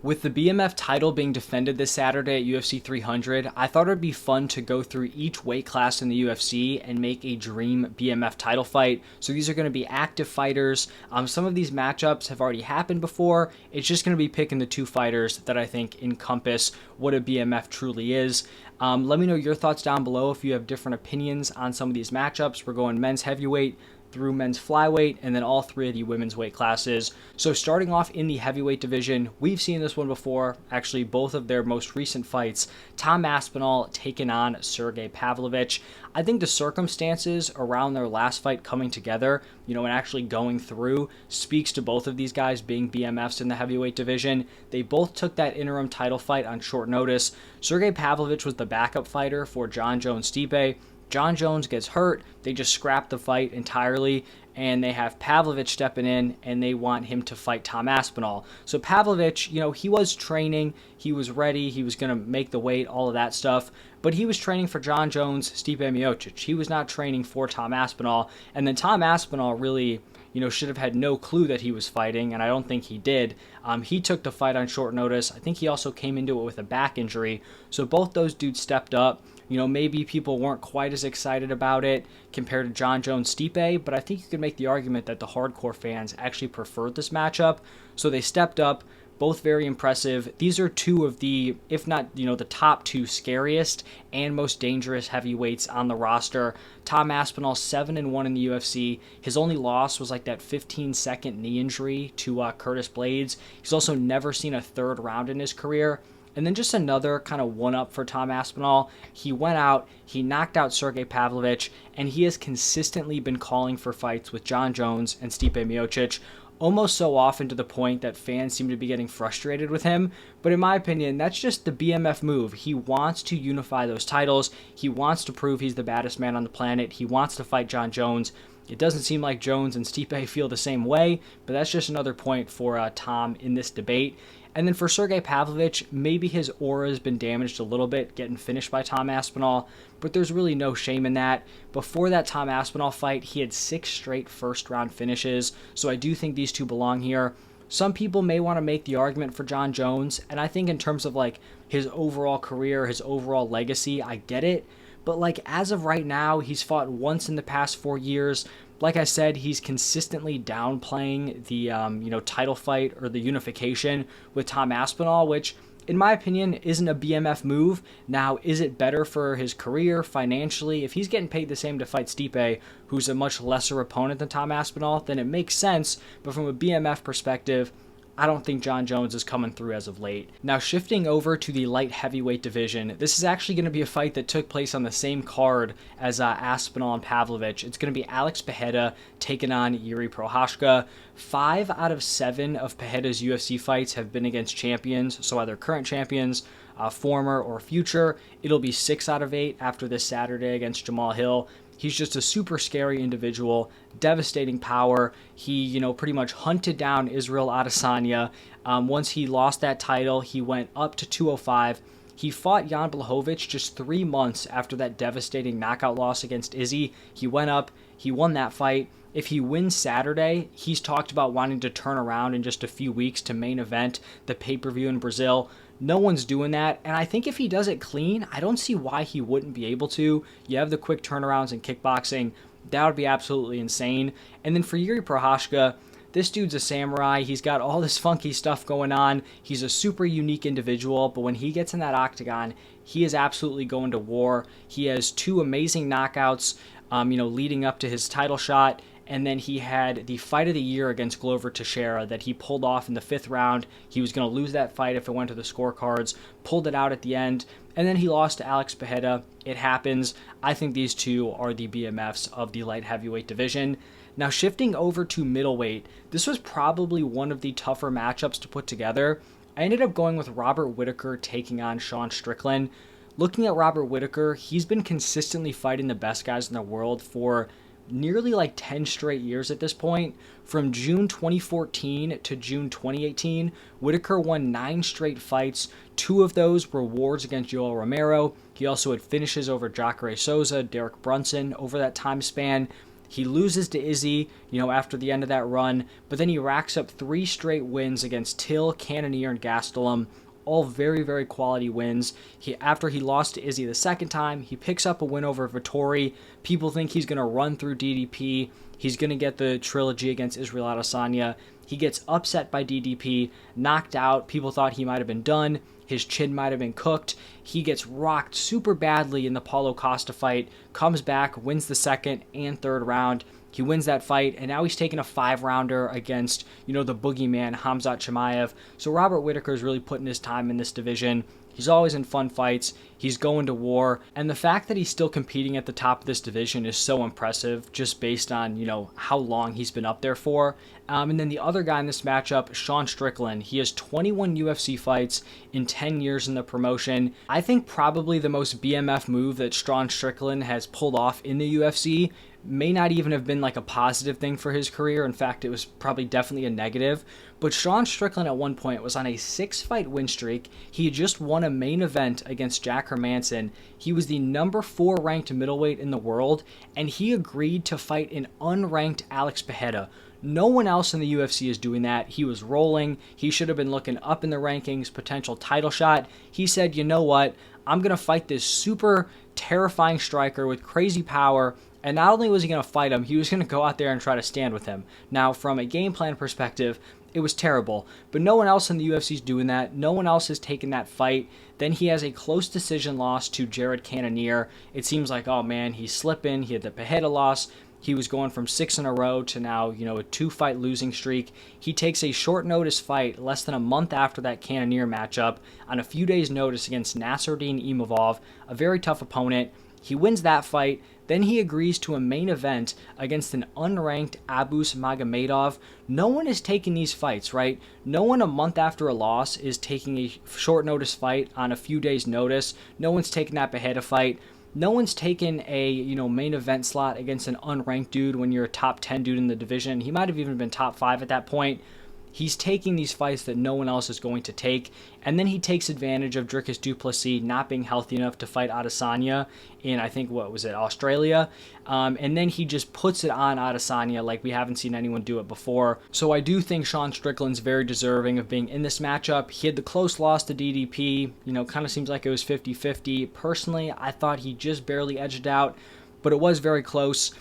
With the BMF title being defended this Saturday at UFC 300, I thought it would be fun to go through each weight class in the UFC and make a dream BMF title fight. So these are going to be active fighters. Some of these matchups have already happened before. It's just going to be picking the two fighters that I think encompass what a BMF truly is. Let me know your thoughts down below if you have different opinions on some of these matchups. We're going men's heavyweight through men's flyweight, and then all three of the women's weight classes. So starting off in the heavyweight division, we've seen this one before, actually both of their most recent fights. Tom Aspinall taking on Sergey Pavlovich. I think the circumstances around their last fight coming together, and actually going through speaks to both of these guys being BMFs in the heavyweight division. They both took that interim title fight on short notice. Sergey Pavlovich was the backup fighter for Jon Jones-Stipe. Jon Jones gets hurt, they just scrap the fight entirely, and they have Pavlovich stepping in, and they want him to fight Tom Aspinall. So Pavlovich, he was training, he was ready, he was going to make the weight, all of that stuff, but he was training for Jon Jones, Stipe Miocic. He was not training for Tom Aspinall, and then Tom Aspinall really should have had no clue that he was fighting, and I don't think he did. He took the fight on short notice. I think he also came into it with a back injury, so both those dudes stepped up. Maybe people weren't quite as excited about it compared to Jon Jones-Stipe, but I think you could make the argument that the hardcore fans actually preferred this matchup, so they stepped up. Both very impressive. These are two of the, if not, the top two scariest and most dangerous heavyweights on the roster. Tom Aspinall, 7-1 in the UFC. His only loss was like that 15-second knee injury to Curtis Blades. He's also never seen a third round in his career. And then just another kind of one-up for Tom Aspinall. He went out, he knocked out Sergey Pavlovich, and he has consistently been calling for fights with Jon Jones and Stipe Miocic, almost so often to the point that fans seem to be getting frustrated with him. But in my opinion, that's just the BMF move. He wants to unify those titles. He wants to prove he's the baddest man on the planet. He wants to fight Jon Jones. It doesn't seem like Jones and Stipe feel the same way, but that's just another point for Tom in this debate. And then for Sergey Pavlovich, maybe his aura has been damaged a little bit getting finished by Tom Aspinall, but there's really no shame in that. Before that Tom Aspinall fight, he had 6 straight first-round finishes, so I do think these two belong here. Some people may want to make the argument for Jon Jones, and I think in terms of like his overall career, his overall legacy, I get it. But like as of right now, he's fought once in the past 4 years. Like I said, he's consistently downplaying the title fight or the unification with Tom Aspinall, which in my opinion isn't a BMF move. Now, is it better for his career financially? If he's getting paid the same to fight Stipe, who's a much lesser opponent than Tom Aspinall, then it makes sense. But from a BMF perspective, I don't think Jon Jones is coming through as of late. Now, shifting over to the light heavyweight division, this is actually going to be a fight that took place on the same card as Aspinall and Pavlovich. It's going to be Alex Pereira taking on Yuri Prochazka. 5 out of 7 of Pereira's UFC fights have been against champions, so either current champions, former, or future. It'll be 6 out of 8 after this Saturday against Jamal Hill. He's just a super scary individual, devastating power. He, pretty much hunted down Israel Adesanya. Once he lost that title, he went up to 205. He fought Jan Blachowicz just 3 months after that devastating knockout loss against Izzy. He went up, he won that fight. If he wins Saturday, he's talked about wanting to turn around in just a few weeks to main event the pay-per-view in Brazil. No one's doing that, and I think if he does it clean, I don't see why he wouldn't be able to. You have the quick turnarounds in kickboxing. That would be absolutely insane. And then for Yuri Prochazka, this dude's a samurai. He's got all this funky stuff going on. He's a super unique individual, but when he gets in that octagon, he is absolutely going to war. He has 2 amazing knockouts, leading up to his title shot. And then he had the fight of the year against Glover Teixeira that he pulled off in the 5th round. He was going to lose that fight if it went to the scorecards, pulled it out at the end, and then he lost to Alex Pereira. It happens. I think these two are the BMFs of the light heavyweight division. Now, shifting over to middleweight, this was probably one of the tougher matchups to put together. I ended up going with Robert Whittaker taking on Sean Strickland. Looking at Robert Whittaker, he's been consistently fighting the best guys in the world for nearly like 10 straight years at this point. From June 2014 to June 2018, Whittaker won 9 straight fights. 2 of those were wars against Yoel Romero. He also had finishes over Jacare Souza, Derek Brunson over that time span. He loses to Izzy, after the end of that run, but then he racks up 3 straight wins against Till, Cannonier, and Gastelum. All very, very quality wins. After he lost to Izzy the second time, he picks up a win over Vettori. People think he's going to run through DDP. He's going to get the trilogy against Israel Adesanya. He gets upset by DDP, knocked out. People thought he might have been done. His chin might have been cooked. He gets rocked super badly in the Paulo Costa fight, comes back, wins the second and third round. He wins that fight, and now he's taking a 5-rounder against, the boogeyman, Khamzat Chimaev. So Robert Whittaker is really putting his time in this division. He's always in fun fights. He's going to war. And the fact that he's still competing at the top of this division is so impressive, just based on, how long he's been up there for. And then the other guy in this matchup, Sean Strickland. He has 21 UFC fights in 10 years in the promotion. I think probably the most BMF move that Sean Strickland has pulled off in the UFC may not even have been like a positive thing for his career. In fact, it was probably definitely a negative. But Sean Strickland at one point was on a 6-fight win streak. He had just won a main event against Jack Hermanson. He was the number 4 ranked middleweight in the world, and he agreed to fight an unranked Alex Pereira. No one else in the UFC is doing that. He was rolling. He should have been looking up in the rankings, potential title shot. He said, you know what? I'm going to fight this super terrifying striker with crazy power. And not only was he going to fight him, he was going to go out there and try to stand with him. Now, from a game plan perspective, it was terrible. But no one else in the UFC is doing that. No one else has taken that fight. Then he has a close decision loss to Jared Cannonier. It seems like, oh man, he's slipping. He had the Pereira loss. He was going from 6 in a row to now, a 2-fight losing streak. He takes a short notice fight less than a month after that Cannonier matchup on a few days' notice against Nasruddin Imavov, a very tough opponent. He wins that fight. Then he agrees to a main event against an unranked Abus Magomedov. No one is taking these fights, right? No one a month after a loss is taking a short notice fight on a few days' notice. No one's taking that Pereira fight. No one's taken a, main event slot against an unranked dude when you're a top 10 dude in the division. He might have even been top 5 at that point. He's taking these fights that no one else is going to take, and then he takes advantage of Dricus du Plessis not being healthy enough to fight Adesanya in, I think, Australia, and then he just puts it on Adesanya like we haven't seen anyone do it before. So I do think Sean Strickland's very deserving of being in this matchup. He had the close loss to DDP, kind of seems like it was 50-50. Personally, I thought he just barely edged out, but it was very close.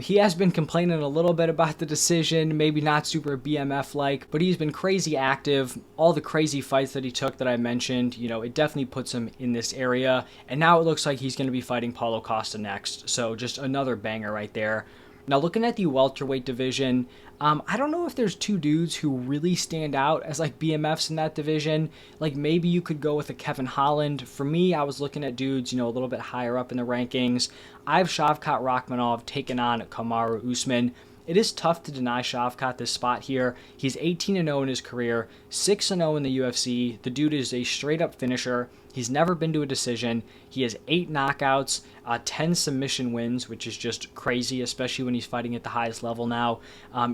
He has been complaining a little bit about the decision, maybe not super BMF-like, but he's been crazy active. All the crazy fights that he took that I mentioned, it definitely puts him in this area. And now it looks like he's going to be fighting Paulo Costa next, so just another banger right there. Now, looking at the welterweight division, I don't know if there's 2 dudes who really stand out as like BMFs in that division. Like maybe you could go with a Kevin Holland. For me, I was looking at dudes, a little bit higher up in the rankings. I have Shavkat Rakhmonov taking on Kamaru Usman. It is tough to deny Shavkat this spot here. He's 18-0 in his career, 6-0 in the UFC. The dude is a straight-up finisher. He's never been to a decision. He has 8 knockouts, 10 submission wins, which is just crazy, especially when he's fighting at the highest level now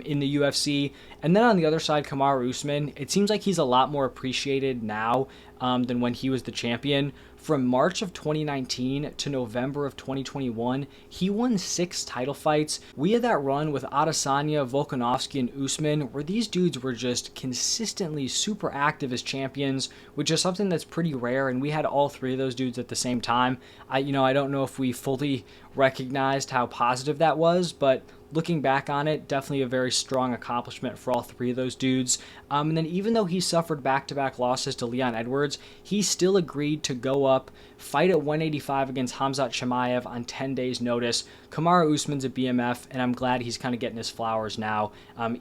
in the UFC. And then on the other side, Kamaru Usman, it seems like he's a lot more appreciated now than when he was the champion. From March of 2019 to November of 2021, he won 6 title fights. We had that run with Adesanya, Volkanovski, and Usman, where these dudes were just consistently super active as champions, which is something that's pretty rare, and we had all 3 of those dudes at the same time. I don't know if we fully recognized how positive that was, but looking back on it, definitely a very strong accomplishment for all 3 of those dudes. And then even though he suffered back-to-back losses to Leon Edwards, he still agreed to go up, fight at 185 against Khamzat Chimaev on 10 days' notice. Kamaru Usman's a BMF, and I'm glad he's kind of getting his flowers now,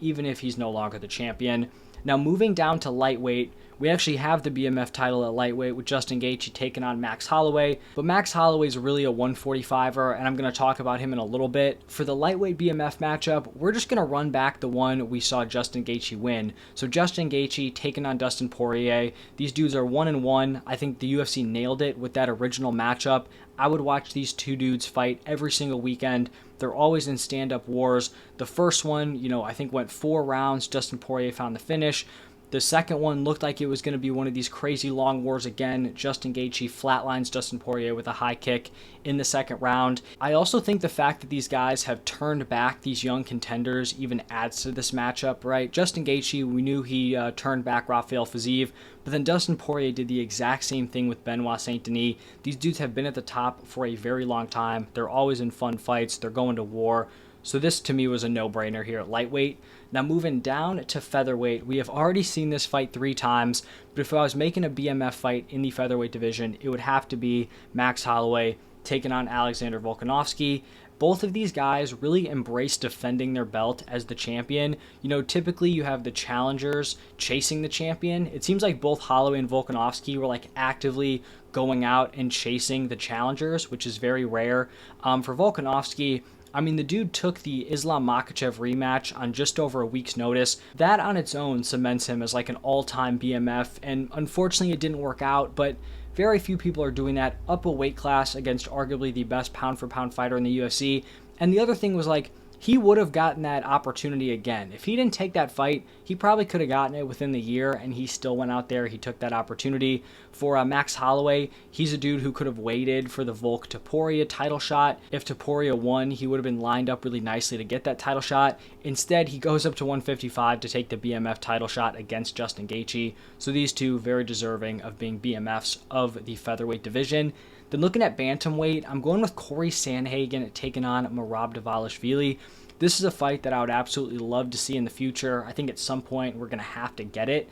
even if he's no longer the champion. Now, moving down to lightweight, we actually have the BMF title at lightweight with Justin Gaethje taking on Max Holloway, but Max Holloway is really a 145er, and I'm going to talk about him in a little bit. For the lightweight BMF matchup, we're just going to run back the one we saw Justin Gaethje win. So Justin Gaethje taking on Dustin Poirier. These dudes are 1-1. I think the UFC nailed it with that original matchup. I would watch these 2 dudes fight every single weekend. They're always in stand-up wars. The first one, I think went 4 rounds. Dustin Poirier found the finish. The second one looked like it was going to be one of these crazy long wars again. Justin Gaethje flatlines Dustin Poirier with a high kick in the second round. I also think the fact that these guys have turned back these young contenders even adds to this matchup, right? Justin Gaethje, we knew he turned back Rafael Fiziev, but then Dustin Poirier did the exact same thing with Benoit Saint-Denis. These dudes have been at the top for a very long time. They're always in fun fights. They're going to war. So this, to me, was a no-brainer here at lightweight. Now moving down to featherweight, we have already seen this fight 3 times, but if I was making a BMF fight in the featherweight division, it would have to be Max Holloway taking on Alexander Volkanovski. Both of these guys really embrace defending their belt as the champion. You know, typically you have the challengers chasing the champion. It seems like both Holloway and Volkanovski were like actively going out and chasing the challengers, which is very rare. For Volkanovski, I mean, the dude took the Islam Makhachev rematch on just over a week's notice. That on its own cements him as like an all-time BMF, and unfortunately it didn't work out, but very few people are doing that up a weight class against arguably the best pound-for-pound fighter in the UFC. And the other thing was, like, he would have gotten that opportunity again. If he didn't take that fight, he probably could have gotten it within the year, and he still went out there. He took that opportunity. For Max Holloway, he's a dude who could have waited for the Volk Topuria title shot. If Topuria won, he would have been lined up really nicely to get that title shot. Instead, he goes up to 155 to take the BMF title shot against Justin Gaethje. So these two very deserving of being BMFs of the featherweight division. Then looking at bantamweight, I'm going with Corey Sandhagen taking on Merab Dvalishvili. This is a fight that I would absolutely love to see in the future. I think at some point we're going to have to get it.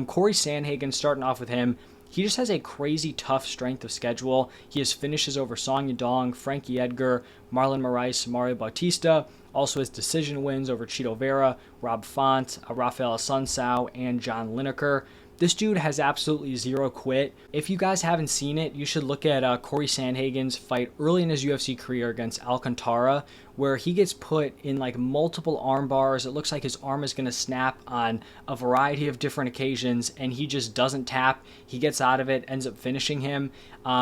Corey Sandhagen, starting off with him, he just has a crazy tough strength of schedule. He has finishes over Song Yadong, Frankie Edgar, Marlon Moraes, Mario Bautista. Also has decision wins over Chito Vera, Rob Font, Rafael Assunção, and John Lineker. This dude has absolutely zero quit. If you guys haven't seen it, you should look at Corey Sandhagen's fight early in his UFC career against Alcantara, where he gets put in like multiple arm bars. It looks like his arm is going to snap on a variety of different occasions, and he just doesn't tap. He gets out of it, ends up finishing him.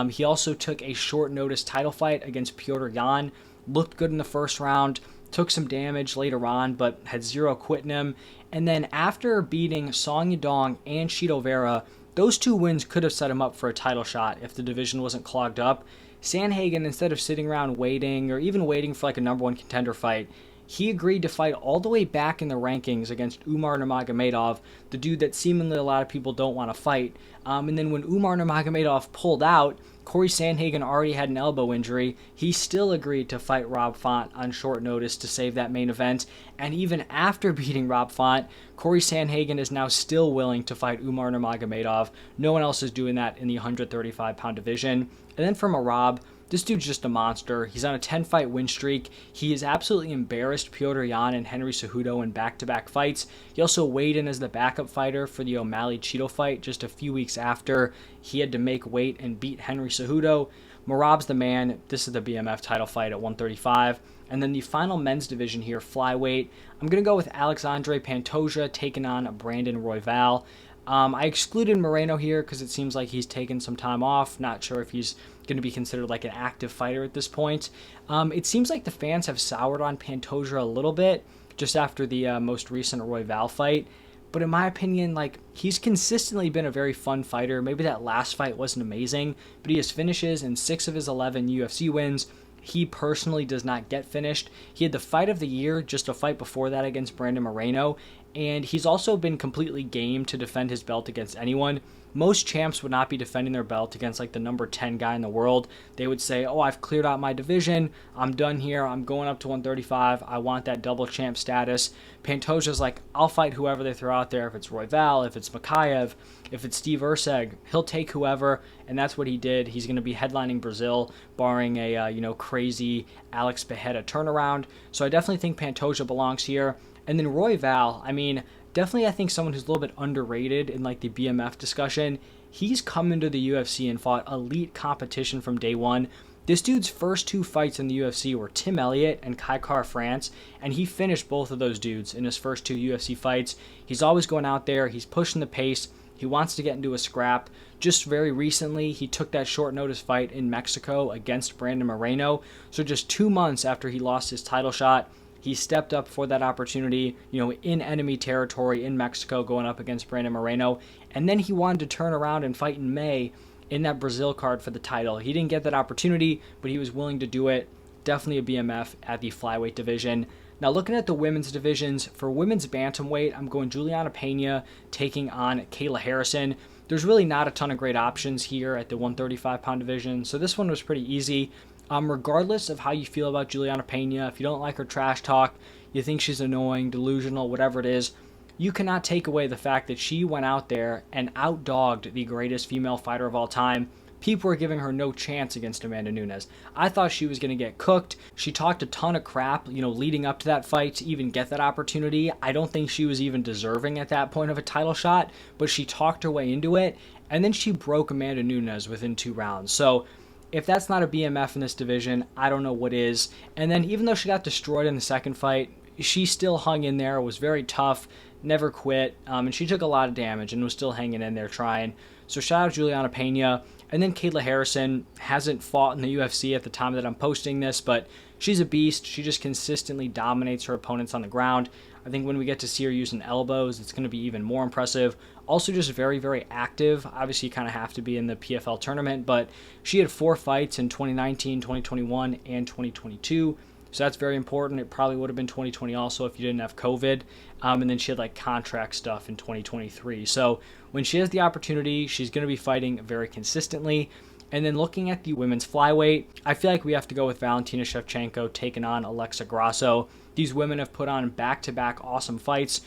He also took a short notice title fight against Petr Yan, looked good in the first round, took some damage later on, but had zero quit in him. And then after beating Song Yadong and Chito Vera, those 2 wins could have set him up for a title shot if the division wasn't clogged up. Sandhagen, instead of sitting around waiting or even waiting for like a number 1 contender fight, he agreed to fight all the way back in the rankings against Umar Nurmagomedov, the dude that seemingly a lot of people don't want to fight. And then when Umar Nurmagomedov pulled out, Corey Sandhagen already had an elbow injury. He still agreed to fight Rob Font on short notice to save that main event. And even after beating Rob Font, Corey Sandhagen is now still willing to fight Umar Nurmagomedov. No one else is doing that in the 135-pound division. And then for Merab, this dude's just a monster. He's on a 10-fight win streak. He has absolutely embarrassed Petr Yan and Henry Cejudo in back-to-back fights. He also weighed in as the backup fighter for the O'Malley-Cheeto fight just a few weeks after he had to make weight and beat Henry Cejudo. Merab's the man. This is the BMF title fight at 135. And then the final men's division here, flyweight. I'm going to go with Alexandre Pantoja taking on Brandon Royval. I excluded Moreno here because it seems like he's taken some time off. Not sure if he's going to be considered like an active fighter at this point. It seems like the fans have soured on Pantoja a little bit just after the most recent Royval fight. But in my opinion, like, he's consistently been a very fun fighter. Maybe that last fight wasn't amazing, but he has finishes in 6 of his 11 UFC wins. He personally does not get finished. He had the fight of the year just a fight before that against Brandon Moreno, and he's also been completely game to defend his belt against anyone. Most champs would not be defending their belt against like the number 10 guy in the world. They would say, oh, I've cleared out my division. I'm done here. I'm going up to 135. I want that double champ status. Pantoja's like, I'll fight whoever they throw out there. If it's Royval, if it's Makayev, if it's Steve Erceg, he'll take whoever. And that's what he did. He's going to be headlining Brazil, barring a crazy Alex Bejeda turnaround. So I definitely think Pantoja belongs here. And then Royval, I mean, definitely I think someone who's a little bit underrated in like the BMF discussion. He's come into the UFC and fought elite competition from day one. This dude's first 2 fights in the UFC were Tim Elliott and Kai Kara-France, and he finished both of those dudes in his first 2 UFC fights. He's always going out there. He's pushing the pace. He wants to get into a scrap. Just very recently, he took that short notice fight in Mexico against Brandon Moreno. So just 2 months after he lost his title shot, He stepped up for that opportunity, in enemy territory in Mexico, going up against Brandon Moreno. And then he wanted to turn around and fight in May in that Brazil card for the title. He didn't get that opportunity, but he was willing to do it. Definitely a BMF at the flyweight division. Now, looking at the women's divisions, for women's bantamweight, I'm going Juliana Pena taking on Kayla Harrison. There's really not a ton of great options here at the 135-pound division, so this one was pretty easy. Regardless of how you feel about Juliana Pena, if you don't like her trash talk, you think she's annoying, delusional, whatever it is, you cannot take away the fact that she went out there and outdogged the greatest female fighter of all time. People were giving her no chance against Amanda Nunes. I thought she was going to get cooked. She talked a ton of crap, leading up to that fight to even get that opportunity. I don't think she was even deserving at that point of a title shot, but she talked her way into it, and then she broke Amanda Nunes within 2 rounds. So if that's not a BMF in this division, I don't know what is. And then even though she got destroyed in the second fight, she still hung in there, was very tough, never quit, and she took a lot of damage and was still hanging in there trying. So shout out Juliana Pena. And then Kayla Harrison hasn't fought in the UFC at the time that I'm posting this, but she's a beast. She just consistently dominates her opponents on the ground. I think when we get to see her using elbows, it's going to be even more impressive. Also just very, very active. Obviously, you kind of have to be in the PFL tournament, but she had 4 fights in 2019, 2021, and 2022. So that's very important. It probably would have been 2020 also if you didn't have COVID. And then she had contract stuff in 2023. So when she has the opportunity, she's going to be fighting very consistently. And then looking at the women's flyweight, I feel like we have to go with Valentina Shevchenko taking on Alexa Grasso. These women have put on back-to-back awesome fights.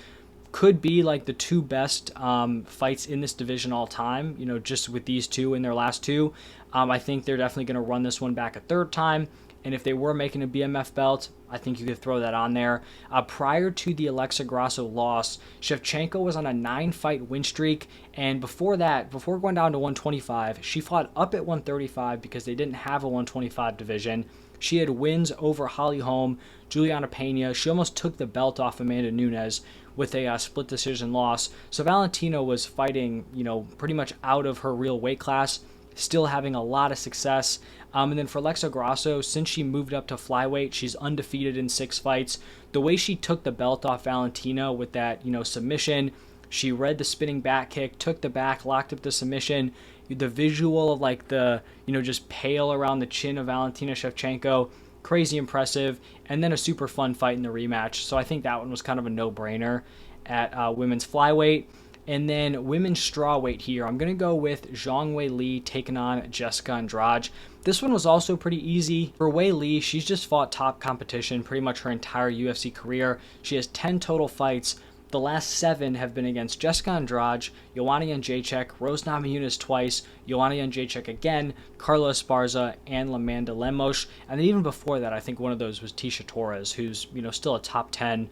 Could be the 2 best fights in this division all time, just with these 2 in their last 2. I think they're definitely going to run this one back a 3rd time. And if they were making a BMF belt, I think you could throw that on there. Prior to the Alexa Grasso loss, Shevchenko was on a 9-fight win streak. And before that, before going down to 125, she fought up at 135 because they didn't have a 125 division. She had wins over Holly Holm, Juliana Pena. She almost took the belt off Amanda Nunes with a split decision loss. So Valentina was fighting, pretty much out of her real weight class, still having a lot of success. And then for Alexa Grasso, since she moved up to flyweight, she's undefeated in 6 fights. The way she took the belt off Valentina with that, submission, she read the spinning back kick, took the back, locked up the submission. The visual of the, just pale around the chin of Valentina Shevchenko, crazy impressive. And then a super fun fight in the rematch. So I think that one was kind of a no-brainer at women's flyweight. And then women's strawweight here, I'm going to go with Zhang Wei Li taking on Jessica Andrade. This one was also pretty easy. For Wei Li, she's just fought top competition pretty much her entire UFC career. She has 10 total fights. The last 7 have been against Jessica Andrade, Joanna Jędrzejczyk, Rose Namajunas twice, Joanna Jędrzejczyk again, Carla Esparza, and Amanda Lemos. And then even before that, I think one of those was Tisha Torres, who's still a top 10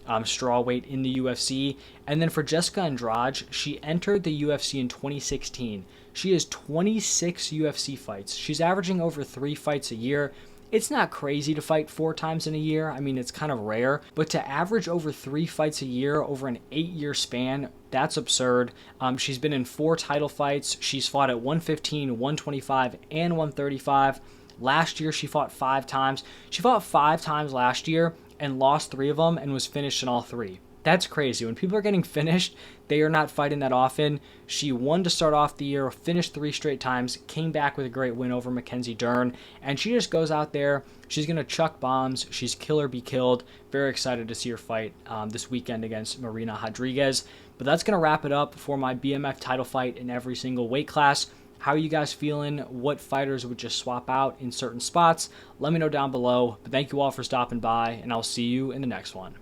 strawweight in the UFC. And then for Jessica Andrade, she entered the UFC in 2016. She has 26 UFC fights. She's averaging over 3 fights a year. It's not crazy to fight 4 times in a year. I mean, it's kind of rare, but to average over 3 fights a year over an 8-year span, that's absurd. She's been in 4 title fights. She's fought at 115, 125, and 135. Last year, she fought 5 times. She fought 5 times last year and lost 3 of them and was finished in all 3. That's crazy. When people are getting finished, they are not fighting that often. She won to start off the year, finished 3 straight times, came back with a great win over Mackenzie Dern, and she just goes out there. She's going to chuck bombs. She's kill or be killed. Very excited to see her fight this weekend against Marina Rodriguez. But that's going to wrap it up for my BMF title fight in every single weight class. How are you guys feeling? What fighters would just swap out in certain spots? Let me know down below. But thank you all for stopping by, and I'll see you in the next one.